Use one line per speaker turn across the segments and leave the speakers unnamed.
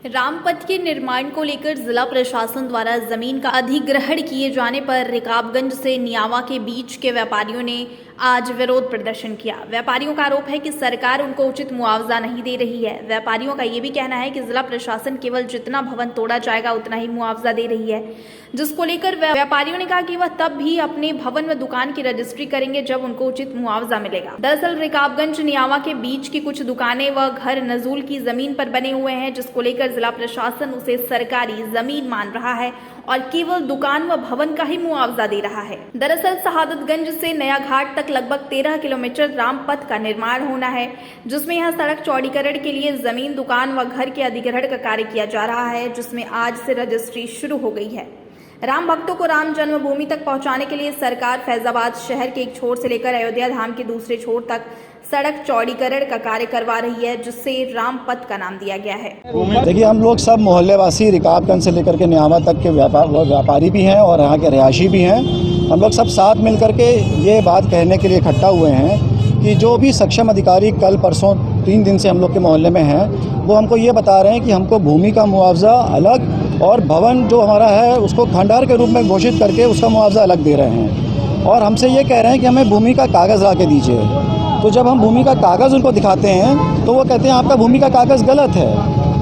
रामपथ के निर्माण को लेकर जिला प्रशासन द्वारा जमीन का अधिग्रहण किए जाने पर रिकाबगंज से नियावा के बीच के व्यापारियों ने आज विरोध प्रदर्शन किया। व्यापारियों का आरोप है कि सरकार उनको उचित मुआवजा नहीं दे रही है। व्यापारियों का ये भी कहना है कि जिला प्रशासन केवल जितना भवन तोड़ा जाएगा उतना ही मुआवजा दे रही है, जिसको लेकर व्यापारियों ने कहा कि वह तब भी अपने भवन व दुकान की रजिस्ट्री करेंगे जब उनको उचित मुआवजा मिलेगा। दरअसल रिकाबगंज नियावा के बीच की कुछ दुकानें व घर नजूल की जमीन पर बने हुए हैं, जिसको लेकर जिला प्रशासन उसे सरकारी जमीन मान रहा है और केवल दुकान व भवन का ही मुआवजा दे रहा है। दरअसल शहादतगंज से नया घाट तक लगभग 13 किलोमीटर रामपथ का निर्माण होना है, जिसमें यहां सड़क चौड़ीकरण के लिए जमीन, दुकान व घर के अधिग्रहण का कार्य किया जा रहा है, जिसमें आज से रजिस्ट्री शुरू हो गई है। राम भक्तों को राम जन्मभूमि तक पहुंचाने के लिए सरकार फैजाबाद शहर के एक छोर से लेकर अयोध्या धाम के दूसरे छोर तक सड़क चौड़ीकरण का कार्य करवा रही है, जिससे रामपथ का नाम दिया गया है।
देखिए, हम लोग सब मोहल्लेवासी रिकाबगंज से लेकर के नियावा तक के व्यापारी भी हैं और यहाँ के रिहायशी भी हैं। हम लोग सब साथ मिल करके ये बात कहने के लिए इकट्ठा हुए हैं कि जो भी सक्षम अधिकारी कल परसों 3 दिन से हम लोग के मोहल्ले में हैं, वो हमको ये बता रहे हैं कि हमको भूमि का मुआवजा अलग और भवन जो हमारा है उसको खंडहर के रूप में घोषित करके उसका मुआवजा अलग दे रहे हैं। और हमसे ये कह रहे हैं कि हमें भूमि का कागज़ ला के दीजिए। तो जब हम भूमि का कागज़ उनको दिखाते हैं तो वो कहते हैं आपका भूमि का कागज़ गलत है।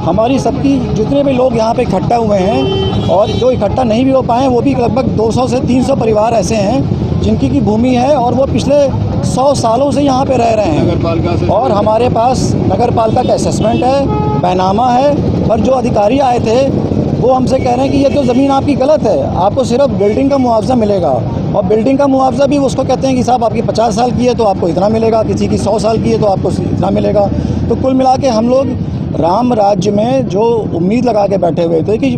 हमारी सबकी जितने भी लोग यहाँ पे इकट्ठा हुए हैं और जो इकट्ठा नहीं भी हो पाए, वो भी लगभग 200 से 300 परिवार ऐसे हैं जिनकी की भूमि है और वो पिछले 100 सालों से यहाँ पे रह रहे हैं। और हमारे पास नगर पालिका का असेसमेंट है, बैनामा है, पर जो अधिकारी आए थे वो हमसे कह रहे हैं कि ये तो ज़मीन आपकी गलत है, आपको सिर्फ बिल्डिंग का मुआवजा मिलेगा। और बिल्डिंग का मुआवजा भी उसको कहते हैं कि साहब आपकी 50 साल की है तो आपको इतना मिलेगा, किसी की 100 साल की है तो आपको इतना मिलेगा। तो कुल मिला के हम लोग राम राज्य में जो उम्मीद लगा के बैठे हुए थे कि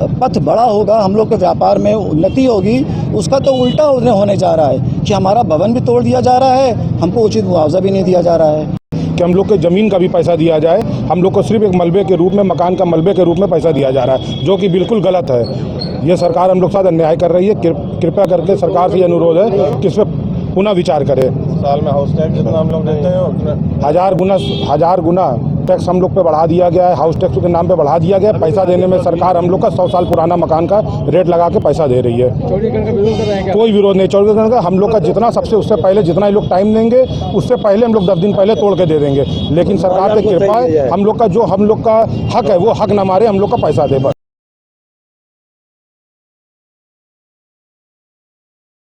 पथ बड़ा होगा, हम लोग के व्यापार में उन्नति होगी, उसका तो उल्टा होने जा रहा है कि हमारा भवन भी तोड़ दिया जा रहा है, हमको उचित मुआवजा भी नहीं दिया जा रहा है
कि हम लोग के ज़मीन का भी पैसा दिया जाए। हम लोग को सिर्फ एक मलबे के रूप में, मकान का मलबे के रूप में पैसा दिया जा रहा है, जो कि बिल्कुल गलत है। ये सरकार हम लोग साथ अन्याय कर रही है। कृपया करके सरकार से ये अनुरोध है कि इस पर पुनः विचार करे।
साल में हाउस टैक्स जितना हम लोग देते हैं
1000 गुना टैक्स हम लोग पे बढ़ा दिया गया है। हाउस टैक्स के नाम पे बढ़ा दिया गया है। पैसा देने में सरकार हम लोग का 100 साल पुराना मकान का रेट लगा के पैसा दे रही है। कोई विरोध नहीं चौड़ीकरण का। हम लोग का जितना सबसे उससे पहले जितना ही लोग टाइम देंगे उससे पहले हम लोग 10 दिन पहले तोड़ के दे देंगे, लेकिन सरकार की कृपा है, हम लोग का जो हम लोग का हक है वो हक न मारे, हम लोग का पैसा दे।